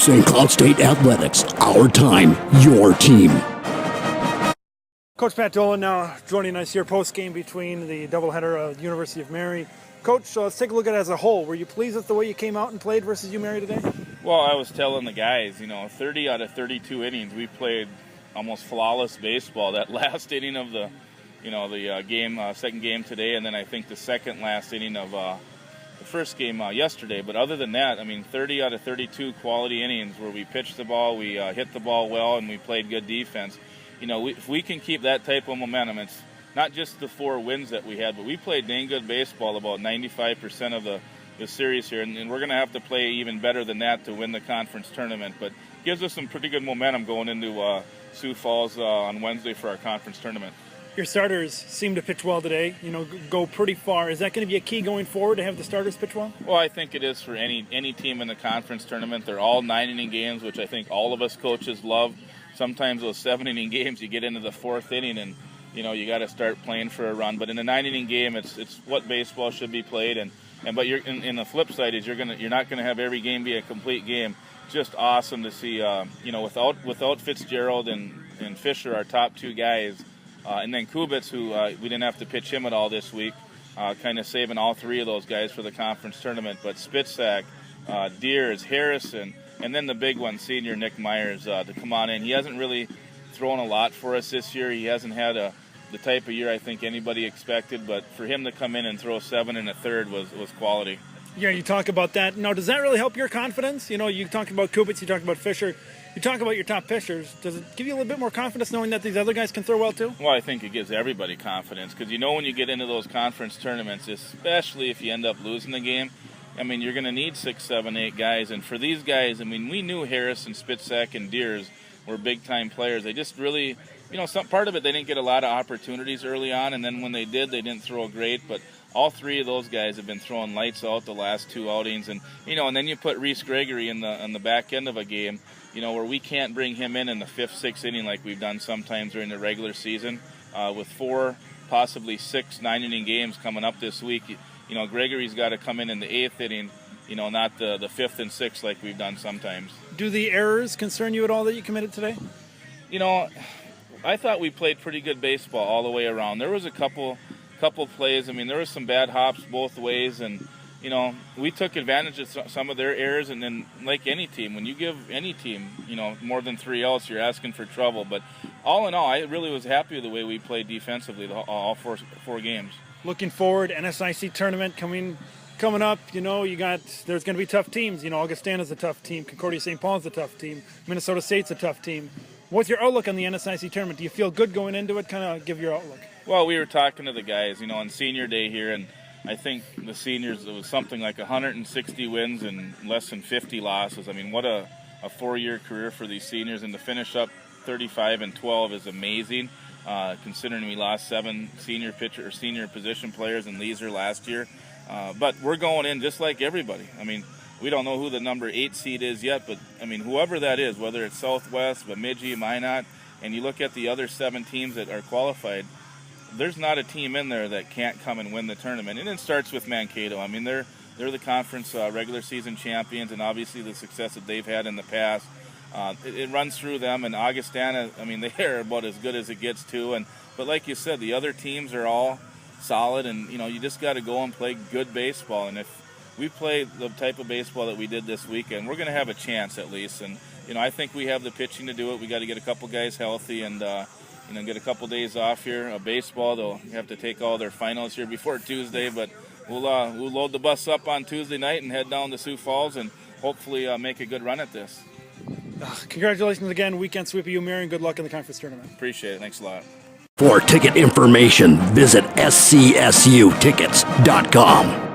St. Cloud State Athletics, our time, your team. Coach Pat Dolan now joining us here post-game between the doubleheader of the University of Mary. Coach, let's take a look at it as a whole. Were you pleased with the way you came out and played versus UMary today? Well, I was telling the guys, 30 out of 32 innings, we played almost flawless baseball. That last inning of the second game today, and then I think the second last inning of the first game yesterday. But other than that, 30 out of 32 quality innings where we pitched the ball, we hit the ball well, and we played good defense. If we can keep that type of momentum, it's not just the 4 wins that we had, but we played dang good baseball about 95% of the series here, and we're going to have to play even better than that to win the conference tournament. But gives us some pretty good momentum going into Sioux Falls on Wednesday for our conference tournament. Your starters seem to pitch well today, go pretty far. Is that going to be a key going forward to have the starters pitch well? Well, I think it is for any team in the conference tournament. They're all 9-inning games, which I think all of us coaches love. Sometimes those 7-inning games, you get into the 4th inning and you got to start playing for a run. But in a 9-inning game, it's what baseball should be played. But you're in the flip side is you're not gonna have every game be a complete game. Just awesome to see. Without Fitzgerald and Fisher, our top 2 guys, and then Kubitz, who we didn't have to pitch him at all this week, kind of saving all 3 of those guys for the conference tournament. But Spitzak, Deers, Harrison, and then the big one, senior Nick Myers, to come on in. He hasn't really thrown a lot for us this year. He hasn't had the type of year I think anybody expected, but for him to come in and throw 7 1/3 was quality. Yeah, you talk about that. Now, does that really help your confidence? You talked about Kubitz, you talked about Fisher, you talk about your top pitchers. Does it give you a little bit more confidence knowing that these other guys can throw well too? Well, I think it gives everybody confidence because when you get into those conference tournaments, especially if you end up losing the game, you're going to need 6, 7, 8 guys. And for these guys, we knew Harris and Spitzak and Deers were big-time players. They just really, some part of it, they didn't get a lot of opportunities early on, and then when they did, they didn't throw great. But all 3 of those guys have been throwing lights out the last 2 outings. And, and then you put Reese Gregory on the back end of a game, where we can't bring him in the 5th, 6th inning like we've done sometimes during the regular season. With 4, possibly 6 9-inning games coming up this week, Gregory's got to come in the 8th inning, not the 5th and 6th like we've done sometimes. Do the errors concern you at all that you committed today? I thought we played pretty good baseball all the way around. There was a couple plays. There was some bad hops both ways, and we took advantage of some of their errors. And then, like any team, when you give any team more than 3 outs, you're asking for trouble. But all in all, I really was happy with the way we played defensively all 4 games. Looking forward, NSIC tournament coming up. There's going to be tough teams. Augustana's a tough team. Concordia St. Paul's a tough team. Minnesota State's a tough team. What's your outlook on the NSIC tournament? Do you feel good going into it? Kind of give your outlook. Well, we were talking to the guys, on senior day here, and I think the seniors, it was something like 160 wins and less than 50 losses. What a 4-year career for these seniors, and to finish up 35-12 is amazing, considering we lost 7 senior position players in Leeser last year. But we're going in just like everybody. We don't know who the number 8 seed is yet, but whoever that is, whether it's Southwest, Bemidji, Minot, and you look at the other 7 teams that are qualified, there's not a team in there that can't come and win the tournament. And it starts with Mankato. They're the conference regular season champions, and obviously the success that they've had in the past. It runs through them, and Augustana, they are about as good as it gets too. But like you said, the other teams are all solid, and you just got to go and play good baseball. And if we play the type of baseball that we did this weekend, we're going to have a chance at least. And I think we have the pitching to do it. We got to get a couple guys healthy and get a couple days off here. Baseball, they'll have to take all their finals here before Tuesday, but we'll load the bus up on Tuesday night and head down to Sioux Falls and hopefully make a good run at this. Congratulations again, weekend sweep of UMary, and good luck in the conference tournament. Appreciate it. Thanks a lot. For ticket information, visit scsutickets.com.